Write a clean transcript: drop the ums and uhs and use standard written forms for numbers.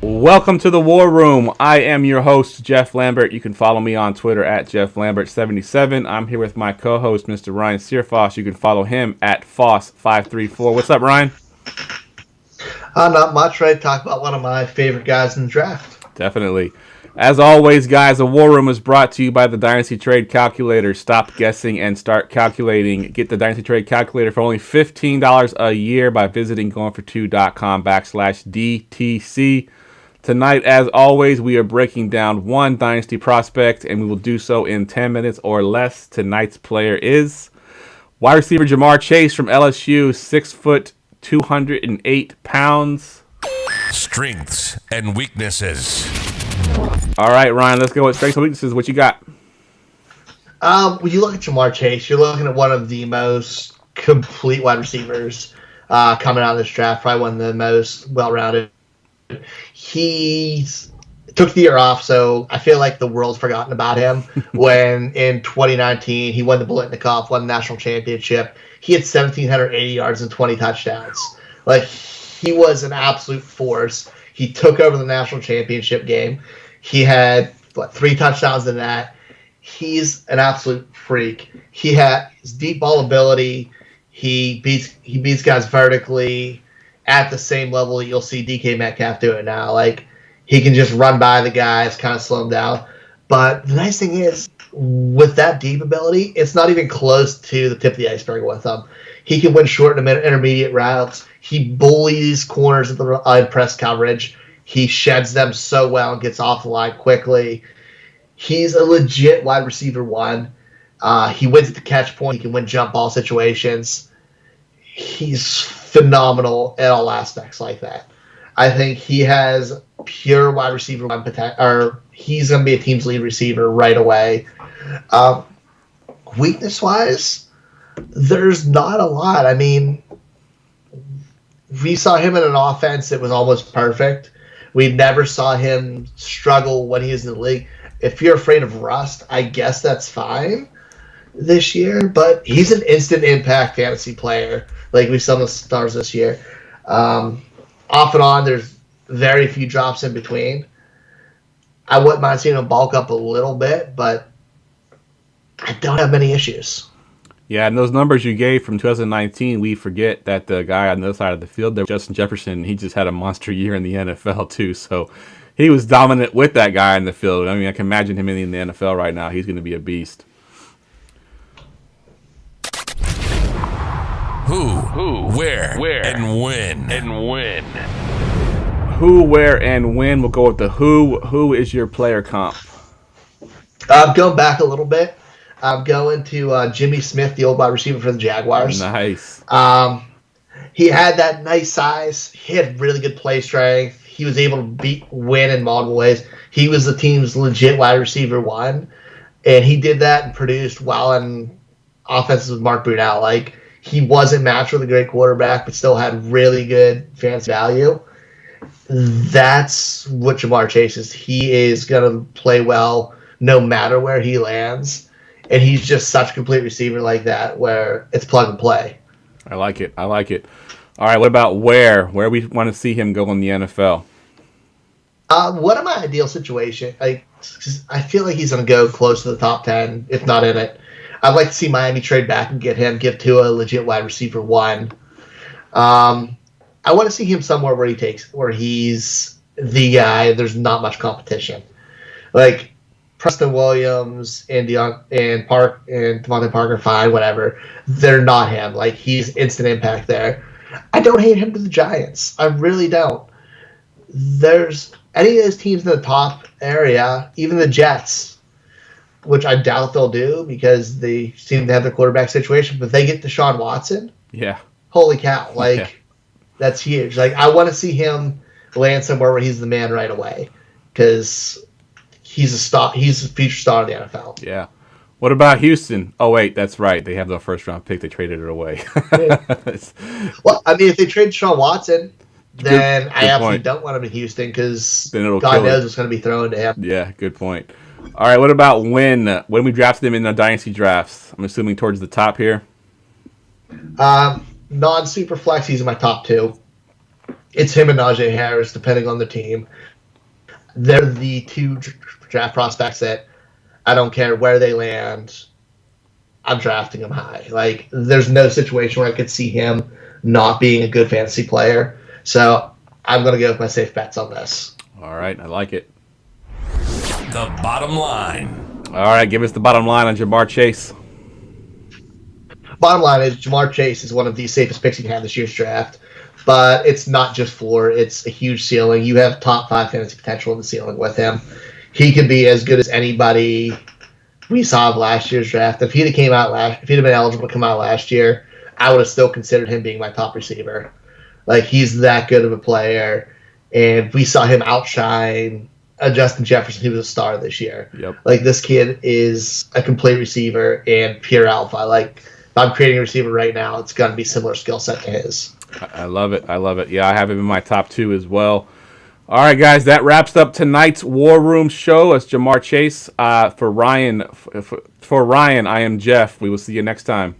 Welcome to the War Room. I am your host, Jeff Lambert. You can follow me on Twitter at JeffLambert77. I'm here with my co-host, Mr. Ryan Searfoss. You can follow him at Foss534. What's up, Ryan? Not much, right? Talk about one of my favorite guys in the draft. Definitely. As always, guys, the War Room is brought to you by the Dynasty Trade Calculator. Stop guessing and start calculating. Get the Dynasty Trade Calculator for only $15 a year by visiting goingfor2.com/DTC. Tonight, as always, we are breaking down one Dynasty prospect, and we will do so in 10 minutes or less. Tonight's player is wide receiver Ja'Marr Chase from LSU, 6 foot, 208 pounds. Strengths and weaknesses. All right, Ryan, let's go with strengths and weaknesses. What you got? When you look at Ja'Marr Chase, you're looking at one of the most complete wide receivers coming out of this draft, probably one of the most well-rounded. He took the year off, so I feel like the world's forgotten about him. When in 2019 he won the Blitnikoff, won the national championship. He had 1,780 yards and 20 touchdowns. Like, he was an absolute force. He took over the national championship game. He had 3 touchdowns in that. He's an absolute freak. He has deep ball ability. He beats guys vertically at the same level that you'll see DK Metcalf do it now. Like, he can just run by the guys, kind of slow them down. But the nice thing is, with that deep ability, it's not even close to the tip of the iceberg with him. He can win short and intermediate routes. He bullies corners at the press coverage. He sheds them so well and gets off the line quickly. He's a legit wide receiver one. He wins at the catch point. He can win jump ball situations. He's phenomenal at all aspects like that. I think he has pure wide receiver one potential, or he's going to be a team's lead receiver right away. Weakness-wise, there's not a lot. I mean, we saw him in an offense that was almost perfect. We never saw him struggle when he was in the league. If you're afraid of rust, I guess that's fine this year, but he's an instant impact fantasy player like we saw the stars this year. Off and on, there's very few drops in between. I wouldn't mind seeing him bulk up a little bit, but I don't have many issues. Yeah, and those numbers you gave from 2019, we forget that the guy on the other side of the field there, Justin Jefferson, he just had a monster year in the NFL too. So he was dominant with that guy in the field. I mean, I can imagine him in the NFL right now. He's going to be a beast. Who, where, and when. Who, where, and when. We'll go with the who. Who is your player comp? I'm going back a little bit. I'm going to Jimmy Smith, the old wide receiver for the Jaguars. Nice. He had that nice size. He had really good play strength. He was able to win in multiple ways. He was the team's legit wide receiver one, and he did that and produced well in offenses with Mark Brunell. Like, he wasn't matched with a great quarterback, but still had really good fantasy value. That's what Ja'Marr Chase is. He is going to play well no matter where he lands. And he's just such a complete receiver like that where it's plug and play. I like it. All right, what about where? Where we want to see him go in the NFL? What am my ideal situation? I feel like he's going to go close to the top 10, if not in it. I'd like to see Miami trade back and give Tua a legit wide receiver one. I want to see him somewhere where he's the guy. There's not much competition. Like Preston Williams and Devontae Parker, fine, whatever. They're not him. Like, he's instant impact there. I don't hate him to the Giants. I really don't. There's any of those teams in the top area, even the Jets, which I doubt they'll do because they seem to have their quarterback situation. But if they get Deshaun Watson, yeah, holy cow! Like, that's huge. Like, I want to see him land somewhere where he's the man right away because he's a star. He's a future star in the NFL. Yeah. What about Houston? Oh wait, that's right. They have the first round pick. They traded it away. Well, I mean, if they trade Deshaun Watson, then I absolutely point. don't want him in Houston because God knows what's going to be thrown to him. Yeah, good point. All right, what about when we drafted him in the dynasty drafts? I'm assuming towards the top here. Non-super flex, he's in my top 2. It's him and Najee Harris, depending on the team. They're the two draft prospects that I don't care where they land. I'm drafting him high. Like, there's no situation where I could see him not being a good fantasy player. So I'm going to go with my safe bets on this. All right, I like it. The bottom line. All right, give us the bottom line on Ja'Marr Chase. Bottom line is Ja'Marr Chase is one of the safest picks you can have this year's draft. But it's not just floor. It's a huge ceiling. You have top 5 fantasy potential in the ceiling with him. He could be as good as anybody we saw of last year's draft. If he'd have been eligible to come out last year, I would have still considered him being my top receiver. Like, he's that good of a player, and we saw him outshine Justin Jefferson, who was a star this year. Yep. Like, this kid is a complete receiver and pure alpha. Like, if I'm creating a receiver right now, it's going to be similar skill set to his. I love it. I love it. Yeah, I have him in my top 2 as well. All right, guys, that wraps up tonight's War Room show. It's Ja'Marr Chase. For Ryan, I am Jeff. We will see you next time.